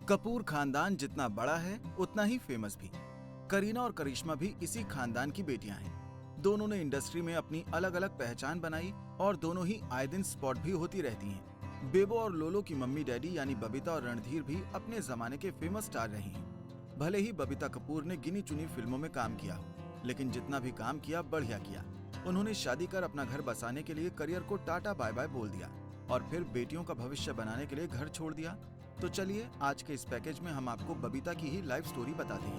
कपूर खानदान जितना बड़ा है उतना ही फेमस भी। करीना और करिश्मा भी इसी खानदान की बेटियां हैं। दोनों ने इंडस्ट्री में अपनी अलग अलग पहचान बनाई और दोनों ही आए दिन स्पॉट भी होती रहती हैं। बेबो और लोलो की मम्मी डैडी यानी बबीता और रणधीर भी अपने जमाने के फेमस स्टार रही हैं। भले ही बबीता कपूर ने गिनी चुनी फिल्मों में काम किया हो, लेकिन जितना भी काम किया बढ़िया किया। उन्होंने शादी कर अपना घर बसाने के लिए करियर को टाटा बाय बाय बोल दिया और फिर बेटियों का भविष्य बनाने के लिए घर छोड़ दिया। तो चलिए आज के इस पैकेज में हम आपको बबीता की ही लाइफ स्टोरी बताते हैं।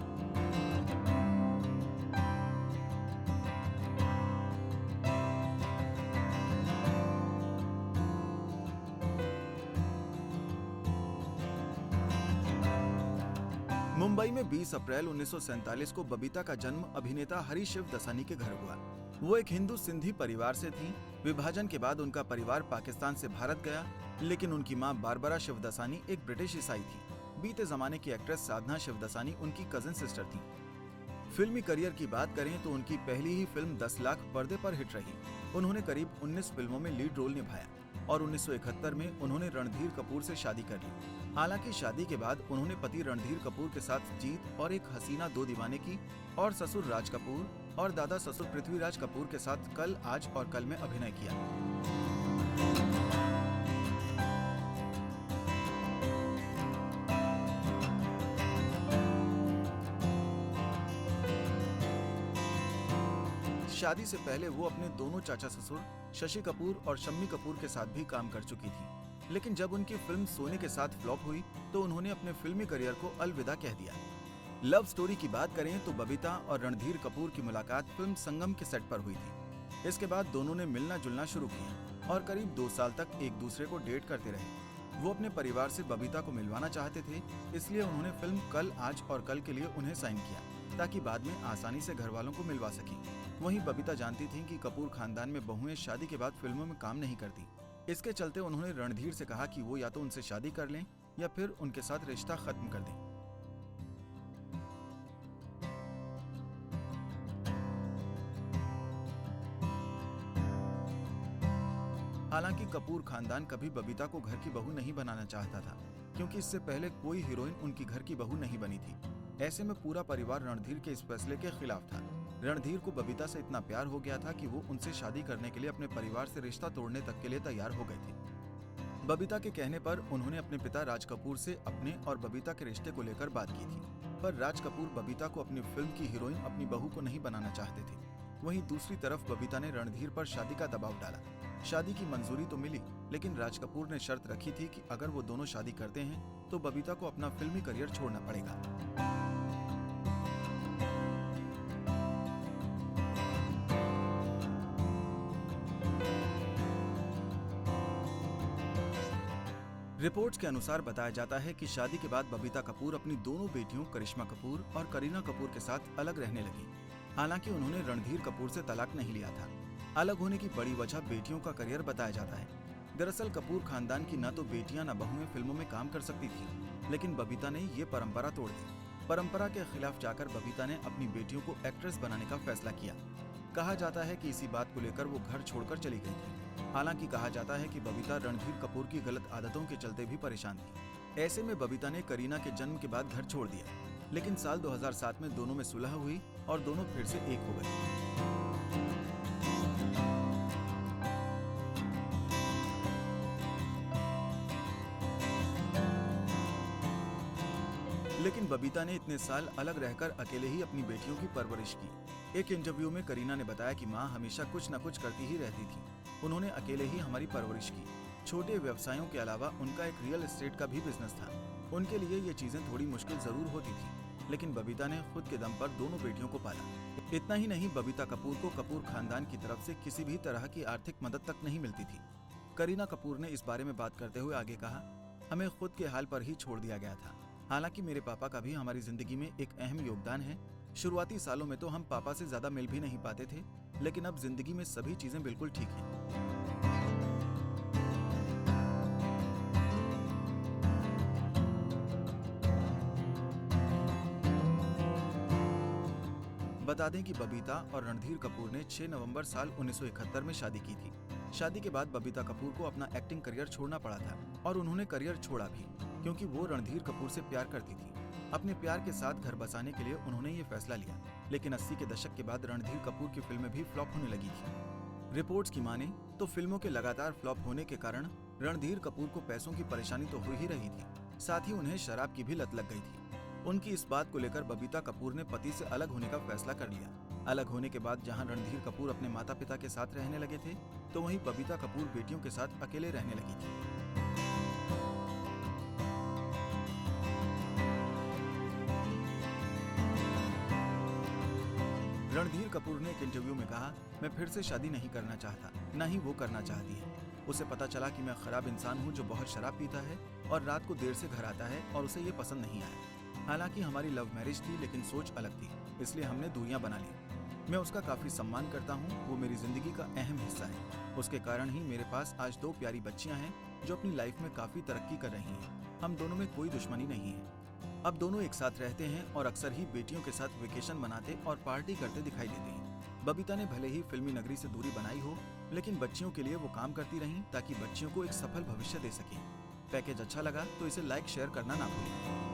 मुंबई में 20 अप्रैल 1947 को बबीता का जन्म अभिनेता हरी शिव दसानी के घर हुआ। वो एक हिंदू सिंधी परिवार से थीं। विभाजन के बाद उनका परिवार पाकिस्तान से भारत गया, लेकिन उनकी मां बारबरा शिवदसानी एक ब्रिटिश ईसाई थी। बीते जमाने की एक्ट्रेस साधना शिवदसानी उनकी कजिन सिस्टर थी। फिल्मी करियर की बात करें तो उनकी पहली ही फिल्म 10 लाख पर्दे पर हिट रही। उन्होंने करीब 19 फिल्मों में लीड रोल निभाया और 1971 में उन्होंने रणधीर कपूर से शादी कर ली। हालांकि शादी के बाद उन्होंने पति रणधीर कपूर के साथ जीत और एक हसीना दो दीवाने की और ससुर राज कपूर और दादा ससुर पृथ्वीराज कपूर के साथ कल आज और कल में अभिनय किया। शादी से पहले वो अपने दोनों चाचा ससुर शशि कपूर और शम्मी कपूर के साथ भी काम कर चुकी थी, लेकिन जब उनकी फिल्म सोने के साथ फ्लॉप हुई तो उन्होंने अपने फिल्मी करियर को अलविदा कह दिया। लव स्टोरी की बात करें तो बबीता और रणधीर कपूर की मुलाकात फिल्म संगम के सेट पर हुई थी। इसके बाद दोनों ने मिलना जुलना शुरू किया और करीब 2 साल तक एक दूसरे को डेट करते रहे। वो अपने परिवार से बबीता को मिलवाना चाहते थे, इसलिए उन्होंने फिल्म कल आज और कल के लिए उन्हें साइन किया ताकि बाद में आसानी से घर वालों को मिलवा सकें। वहीं बबीता जानती थीं कि कपूर खानदान में बहुएं शादी के बाद फिल्मों में काम नहीं करती। इसके चलते उन्होंने रणधीर से कहा कि वो या तो उनसे शादी कर लें या फिर उनके साथ रिश्ता खत्म कर दें। हालांकि कपूर खानदान कभी बबीता को घर की बहू नहीं बनाना चाहता था, क्योंकि इससे पहले कोई हीरोइन उनकी घर की बहू नहीं बनी थी। ऐसे में पूरा परिवार रणधीर के इस फैसले के खिलाफ था। रणधीर को बबीता से इतना प्यार हो गया था कि वो उनसे शादी करने के लिए अपने परिवार से रिश्ता तोड़ने तक के लिए तैयार हो गए थे। बबीता के कहने पर उन्होंने अपने पिता राज कपूर से अपने और बबीता के रिश्ते को लेकर बात की थी, पर राज कपूर बबीता को अपनी फिल्म की हीरोइन अपनी बहू को नहीं बनाना चाहते थे। वहीं दूसरी तरफ बबीता ने रणधीर पर शादी का दबाव डाला। शादी की मंजूरी तो मिली, लेकिन राज कपूर ने शर्त रखी थी कि अगर वो दोनों शादी करते हैं तो बबीता को अपना फिल्मी करियर छोड़ना पड़ेगा। रिपोर्ट्स के अनुसार बताया जाता है कि शादी के बाद बबीता कपूर अपनी दोनों बेटियों करिश्मा कपूर और करीना कपूर के साथ अलग रहने लगी। हालांकि उन्होंने रणधीर कपूर से तलाक नहीं लिया था। अलग होने की बड़ी वजह बेटियों का करियर बताया जाता है। दरअसल कपूर खानदान की न तो बेटियां न बहुएं फिल्मों में काम कर सकती थी, लेकिन बबीता ने ये परंपरा तोड़ दी। परंपरा के खिलाफ जाकर बबीता ने अपनी बेटियों को एक्ट्रेस बनाने का फैसला किया। कहा जाता है कि इसी बात को लेकर वो घर छोड़कर चली गई थी। हालांकि कहा जाता है कि बबीता रणधीर कपूर की गलत आदतों के चलते भी परेशान थी। ऐसे में बबीता ने करीना के जन्म के बाद घर छोड़ दिया, लेकिन साल 2007 में दोनों में सुलह हुई और दोनों फिर से एक हो गए। लेकिन बबीता ने इतने साल अलग रहकर अकेले ही अपनी बेटियों की परवरिश की। एक इंटरव्यू में करीना ने बताया कि मां हमेशा कुछ न कुछ करती ही रहती थी। उन्होंने अकेले ही हमारी परवरिश की। छोटे व्यवसायों के अलावा उनका एक रियल एस्टेट का भी बिजनेस था। उनके लिए ये चीजें थोड़ी मुश्किल जरूर होती थी, लेकिन बबीता ने खुद के दम पर दोनों बेटियों को पाला। इतना ही नहीं, बबीता कपूर को कपूर खानदान की तरफ से किसी भी तरह की आर्थिक मदद तक नहीं मिलती थी। करीना कपूर ने इस बारे में बात करते हुए आगे कहा, हमें खुद के हाल पर ही छोड़ दिया गया था। हालांकि मेरे पापा का भी हमारी जिंदगी में एक अहम योगदान है। शुरुआती सालों में तो हम पापा से ज्यादा मिल भी नहीं पाते थे, लेकिन अब जिंदगी में सभी चीजें बिल्कुल ठीक हैं। बता दें कि बबीता और रणधीर कपूर ने 6 नवंबर साल 1971 में शादी की थी। शादी के बाद बबीता कपूर को अपना एक्टिंग करियर छोड़ना पड़ा था और उन्होंने करियर छोड़ा भी क्योंकि वो रणधीर कपूर से प्यार करती थी। अपने प्यार के साथ घर बसाने के लिए उन्होंने ये फैसला लिया, लेकिन 80 के दशक के बाद रणधीर कपूर की फिल्में भी फ्लॉप होने लगी थी। रिपोर्ट्स की माने तो फिल्मों के लगातार फ्लॉप होने के कारण रणधीर कपूर को पैसों की परेशानी तो हो ही रही थी, साथ ही उन्हें शराब की भी लत लग गई थी। उनकी इस बात को लेकर बबीता कपूर ने पति से अलग होने का फैसला कर लिया। अलग होने के बाद जहां रणधीर कपूर अपने माता पिता के साथ रहने लगे थे, तो वहीं बबीता कपूर बेटियों के साथ अकेले रहने लगी थी। रणधीर कपूर ने एक इंटरव्यू में कहा, मैं फिर से शादी नहीं करना चाहता, न ही वो करना चाहती है। उसे पता चला कि मैं खराब इंसान हूँ जो बहुत शराब पीता है और रात को देर से घर आता है और उसे ये पसंद नहीं आया। हालांकि हमारी लव मैरिज थी लेकिन सोच अलग थी, इसलिए हमने दूरियां बना ली। मैं उसका काफी सम्मान करता हूँ, वो मेरी जिंदगी का अहम हिस्सा है। उसके कारण ही मेरे पास आज 2 प्यारी बच्चियां हैं जो अपनी लाइफ में काफी तरक्की कर रही हैं। हम दोनों में कोई दुश्मनी नहीं है। अब दोनों एक साथ रहते हैं और अक्सर ही बेटियों के साथ वेकेशन मनाते और पार्टी करते दिखाई देते हैं। बबीता ने भले ही फिल्मी नगरी से दूरी बनाई हो, लेकिन बच्चियों के लिए वो काम करती रहीं ताकि बच्चियों को एक सफल भविष्य दे सकें। पैकेज अच्छा लगा तो इसे लाइक शेयर करना ना भूलें।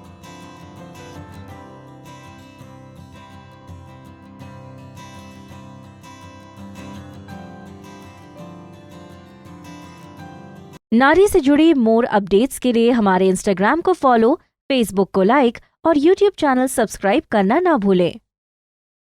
नारी से जुड़ी मोर अपडेट्स के लिए हमारे इंस्टाग्राम को फॉलो, फेसबुक को लाइक और यूट्यूब चैनल सब्सक्राइब करना ना भूलें।